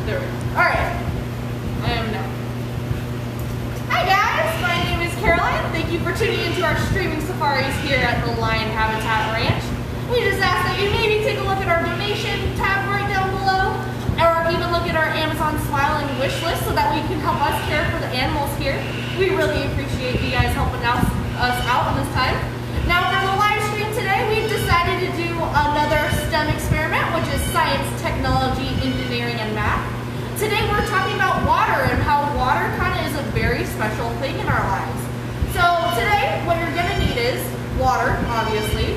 There we go. Alright. I am now. Hi guys, my name is Caroline. Thank you for tuning into our streaming safaris here at the Lion Habitat Ranch. We just ask that you maybe take a look at our donation tab right down below, or even look at our Amazon Smiling wish list so that we can help us care for the animals here. We really appreciate you guys helping us out in this time. Now for the live stream today, we've decided to do another STEM experiment, which is science, technology, engineering, and math. Today we're talking about water and how water kind of is a very special thing in our lives. So today, what you're going to need is water, obviously.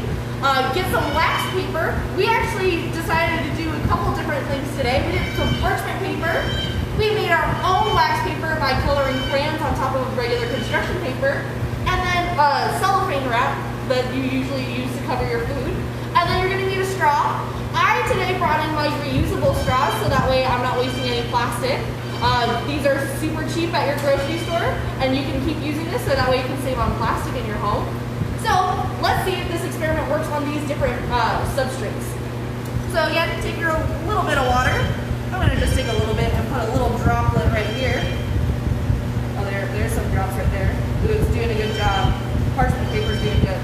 Get some wax paper. We actually decided to do a couple different things today. We did some parchment paper. We made our own wax paper by coloring crayons on top of regular construction paper. And then cellophane wrap that you usually use to cover your food. And then you're going to need a straw. I today brought in my reusable straws so that way I'm not wasting any plastic. These are super cheap at your grocery store and you can keep using this so that way you can save on plastic in your home. So let's see if this experiment works on these different substrates. So again, take your little bit of water. I'm going to just take a little bit and put a little droplet right here. Oh, there's some drops right there. Ooh, it's doing a good job. Parchment paper is doing good.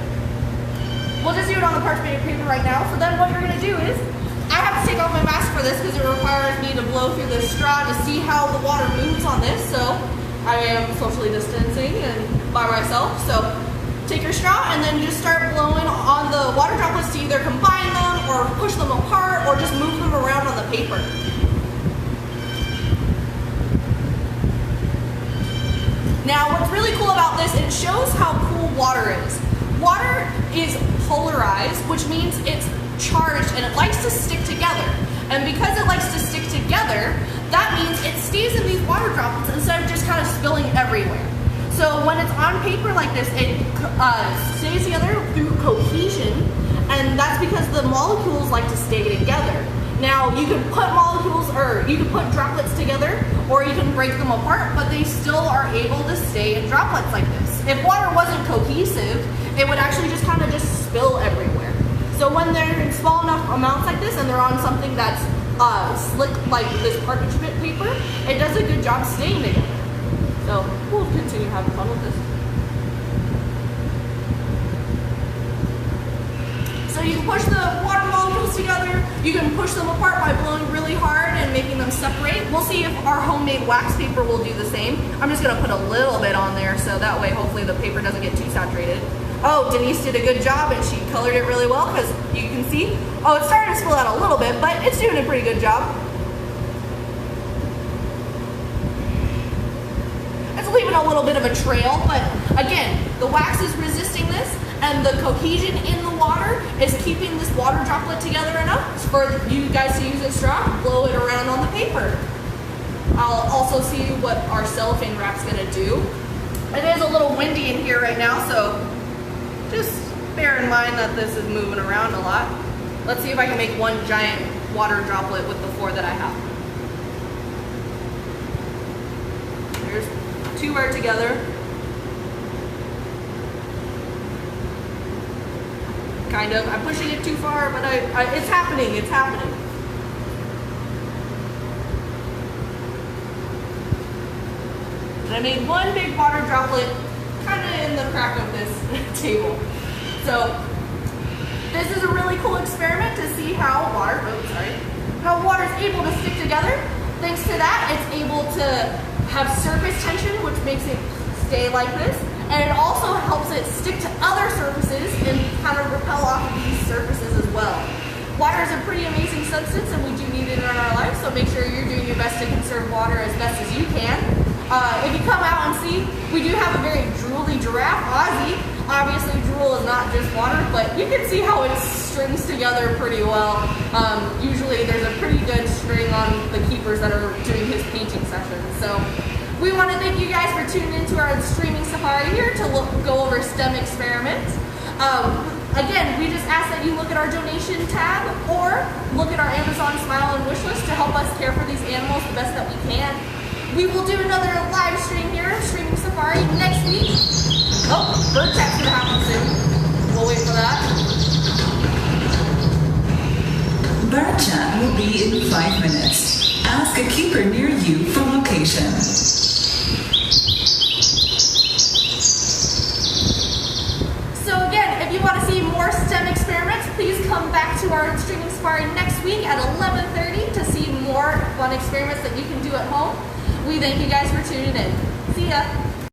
We'll just do it on the parchment paper right now. So then what you're going to do is, I have to take off my mask for this because it requires me to blow through this straw to see how the water moves on this. So I am socially distancing and by myself. So take your straw and then just start blowing on the water droplets to either combine them or push them apart or just move them around on the paper. Now what's really cool about this, it shows how cool water is. Water is polarized, which means it's charged and it likes to stick together. And because it likes to stick together, that means it stays in these water droplets instead of just kind of spilling everywhere. So when it's on paper like this, it stays together through cohesion, and that's because the molecules like to stay together. Now you can put molecules, or you can put droplets together, or you can break them apart, but they still are able to stay in droplets like this. If water wasn't cohesive, it would actually just kind of just spill everywhere. So when they're in small enough amounts like this, and they're on something that's slick like this parchment paper, it does a good job staying together. So we'll continue having fun with this. So you can push the water molecules together. You can push them apart by blowing really hard and making them separate. We'll see if our homemade wax paper will do the same. I'm just gonna put a little bit on there so that way hopefully the paper doesn't get too saturated. Oh, Denise did a good job and she colored it really well because you can see. Oh, it's starting to spill out a little bit, but it's doing a pretty good job. Leaving a little bit of a trail, but again, the wax is resisting this, and the cohesion in the water is keeping this water droplet together enough for you guys to use a straw, blow it around on the paper. I'll also see what our cellophane wrap's gonna do. It is a little windy in here right now, so just bear in mind that this is moving around a lot. Let's see if I can make one giant water droplet with the 4 that I have. There's 2 are together. Kind of. I'm pushing it too far, but it's happening. It's happening. And I made one big water droplet kind of in the crack of this table. So this is a really cool experiment to see how water is able to stick together. Thanks to that, it's able to have surface tension, which makes it stay like this, and it also helps it stick to other surfaces and kind of repel off of these surfaces as well. Water is a pretty amazing substance and we do need it in our life, so make sure you're doing your best to conserve water as best as you can. If you come out and see, we do have a very drooly giraffe, Ozzy. Obviously drool is not just water, but you can see how it strings together pretty well. Usually there's a pretty good string on the keepers that are doing his painting sessions. So we want to thank you guys for tuning into our streaming safari here to go over STEM experiments. Again, we just ask that you look at our donation tab or look at our Amazon Smile and Wish List to help us care for these animals the best that we can. We will do another live stream here, streaming safari next week. Oh, bird check's gonna happen soon. We'll wait for that. Bird chat will be in 5 minutes. Ask a keeper to our streaming safari next week at 11:30 to see more fun experiments that you can do at home. We thank you guys for tuning in. See ya.